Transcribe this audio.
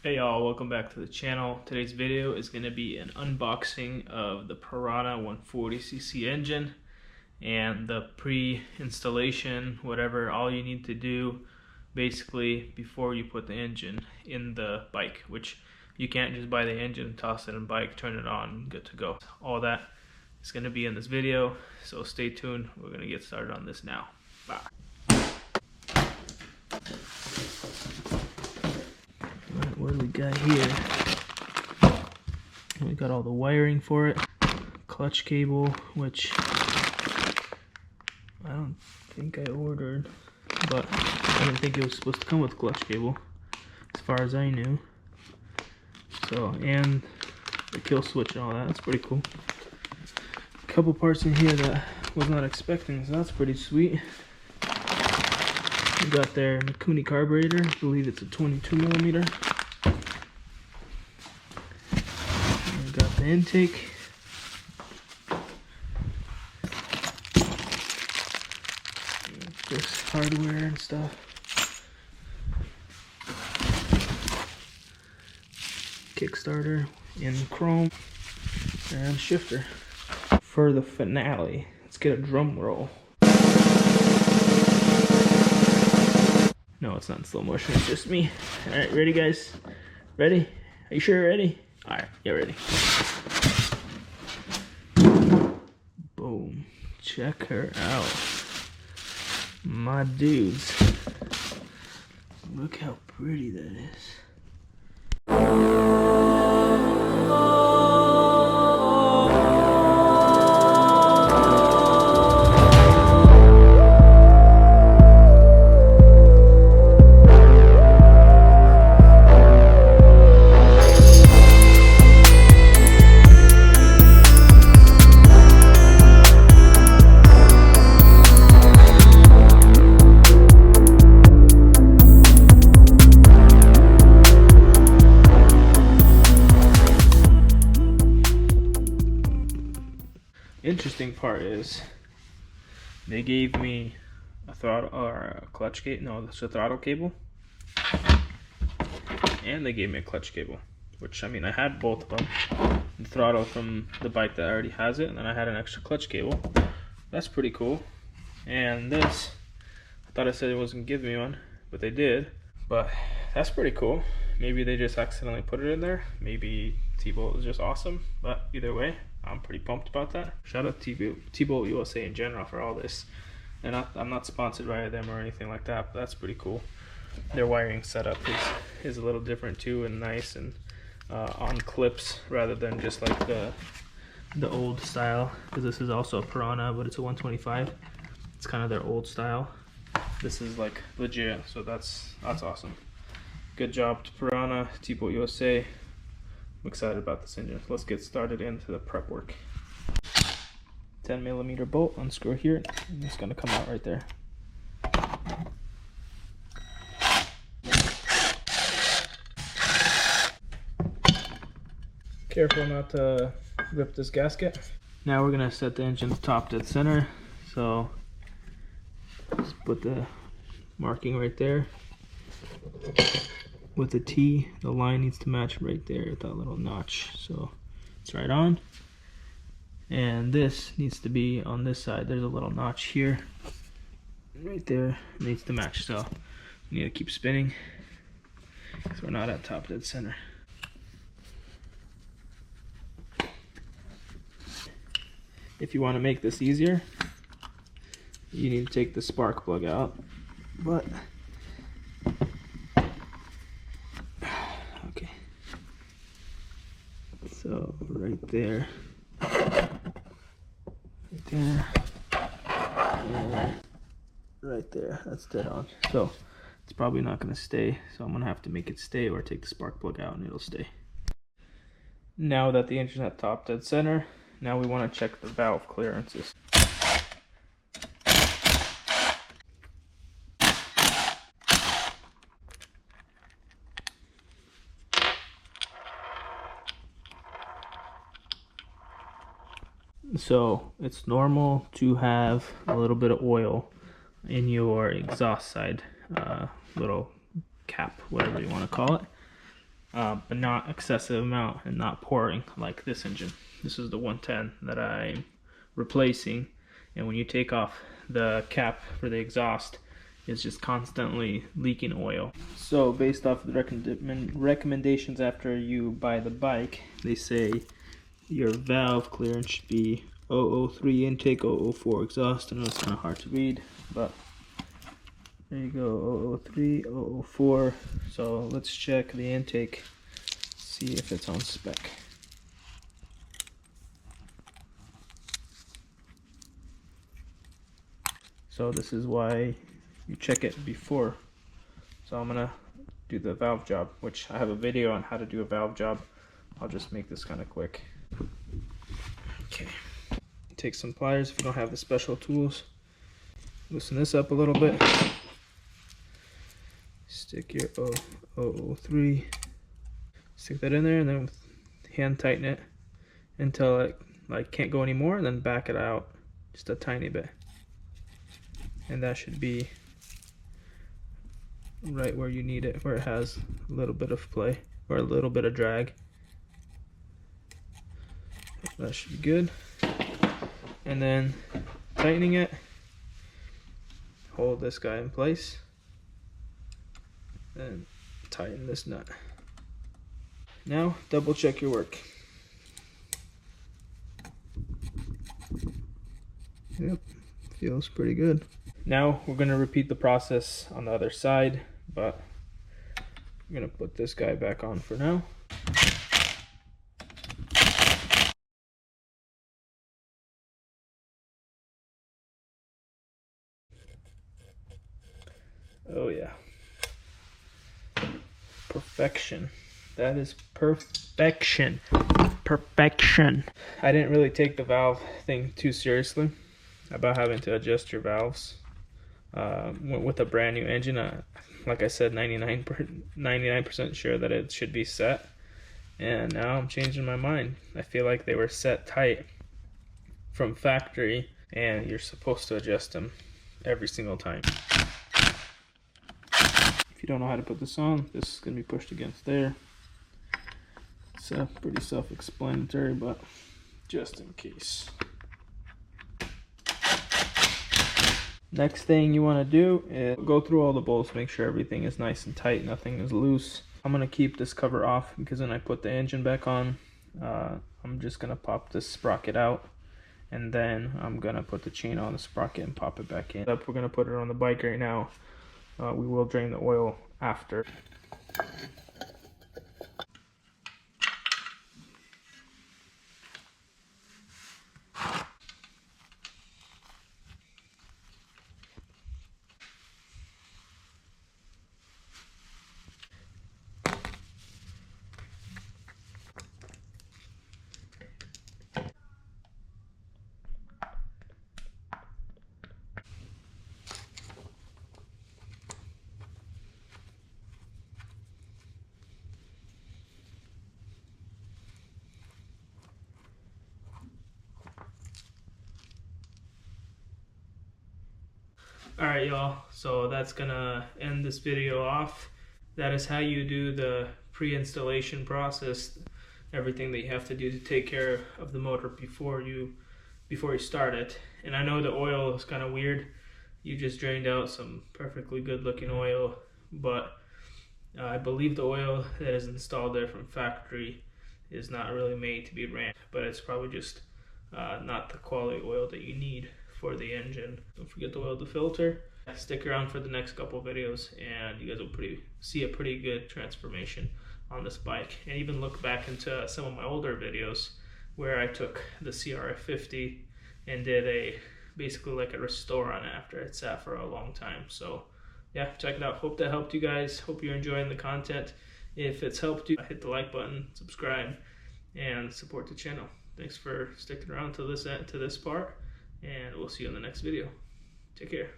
Hey y'all, welcome back to the channel. Today's video is going to be an unboxing of the Piranha 140cc engine and the pre-installation, whatever, all you need to do basically before you put the engine in the bike, which you can't just buy the engine, toss it in bike, turn it on, good to go. All that is going to be in this video, so stay tuned. We're going to get started on this now. Bye. What do we got here? We got all the wiring for it, clutch cable, which I don't think I ordered, but I didn't think it was supposed to come with clutch cable as far as I knew. So, and the kill switch and all that, that's pretty cool. A couple parts in here that I was not expecting, so that's pretty sweet. We got their Mikuni carburetor, I believe it's a 22mm. Intake, just hardware and stuff, Kickstarter in chrome, and shifter. For the finale, let's get a drum roll. No, it's not in slow motion, it's just me. Alright, ready guys? Ready? Are you sure you're ready? Alright, get ready. Boom. Check her out. My dudes. Look how pretty that is. Interesting part is they gave me a throttle or a clutch cable. No, it's a throttle cable, and they gave me a clutch cable, which I mean I had both of them. The throttle from the bike that already has it, and then I had an extra clutch cable. That's pretty cool. And this, I thought I said it wasn't giving me one, but they did. But that's pretty cool. Maybe they just accidentally put it in there. Maybe TBolt is just awesome. But either way, I'm pretty pumped about that. Shout out to TBolt USA in general for all this. I'm not sponsored by them or anything like that, but that's pretty cool. Their wiring setup is a little different too, and nice, and on clips rather than just like the old style. Because this is also a Piranha, but it's a 125. It's kind of their old style. This is like legit, so that's awesome. Good job to Piranha, TBolt USA. I'm excited about this engine. Let's get started into the prep work. 10mm bolt, unscrew here, and it's gonna come out right there. Careful not to rip this gasket. Now we're gonna set the engine top dead center. So just put the marking right there. With the T, the line needs to match right there with that little notch, so it's right on. And this needs to be on this side. There's a little notch here, right there. It needs to match, so we need to keep spinning because we're not at top dead center. If you want to make this easier, you need to take the spark plug out, but so right there, and right there, that's dead on. So it's probably not going to stay, so I'm going to have to make it stay or take the spark plug out and it'll stay. Now that the engine's at top dead center, now we want to check the valve clearances. So it's normal to have a little bit of oil in your exhaust side little cap, whatever you want to call it. but not excessive amount and not pouring like this engine. This is the 110 that I'm replacing, and when you take off the cap for the exhaust, it's just constantly leaking oil. So based off of the recommendations after you buy the bike, they say your valve clearance should be 003 intake, 004 exhaust. I know it's kind of hard to read, but there you go, 003, 004. So let's check the intake, see if it's on spec. So this is why you check it before. So I'm gonna do the valve job, which I have a video on how to do a valve job. I'll just make this kind of quick. Okay, take some pliers if you don't have the special tools. Loosen this up a little bit. Stick your 003. Stick that in there, and then hand tighten it until it like can't go anymore, and then back it out just a tiny bit. And that should be right where you need it, where it has a little bit of play or a little bit of drag. That should be good. And then tightening it, hold this guy in place and tighten this nut. Now double check your work. Yep, feels pretty good. Now we're going to repeat the process on the other side, but I'm going to put this guy back on for now. Oh yeah. Perfection. That is perfection. Perfection. I didn't really take the valve thing too seriously about having to adjust your valves. With a brand new engine, like I said, 99% sure that it should be set, and now I'm changing my mind. I feel like they were set tight from factory, and you're supposed to adjust them every single time. If you don't know how to put this on, this is going to be pushed against there. It's pretty self-explanatory, but just in case. Next thing you want to do is go through all the bolts, make sure everything is nice and tight, nothing is loose. I'm going to keep this cover off because when I put the engine back on, I'm just going to pop this sprocket out, and then I'm going to put the chain on the sprocket and pop it back in. We're going to put it on the bike right now. We will drain the oil after. Alright y'all, so that's gonna end this video off. That is how you do the pre-installation process, everything that you have to do to take care of the motor before you start it. And I know the oil is kind of weird. You just drained out some perfectly good looking oil, but I believe the oil that is installed there from factory is not really made to be ran, but it's probably just not the quality oil that you need for the engine. Don't forget to oil the filter. Stick around for the next couple videos and you guys will see a pretty good transformation on this bike. And even look back into some of my older videos where I took the CRF50 and did basically like a restore on it after it sat for a long time. So yeah, check it out. Hope that helped you guys. Hope you're enjoying the content. If it's helped you, hit the like button, subscribe, and support the channel. Thanks for sticking around to this part, and we'll see you in the next video. Take care.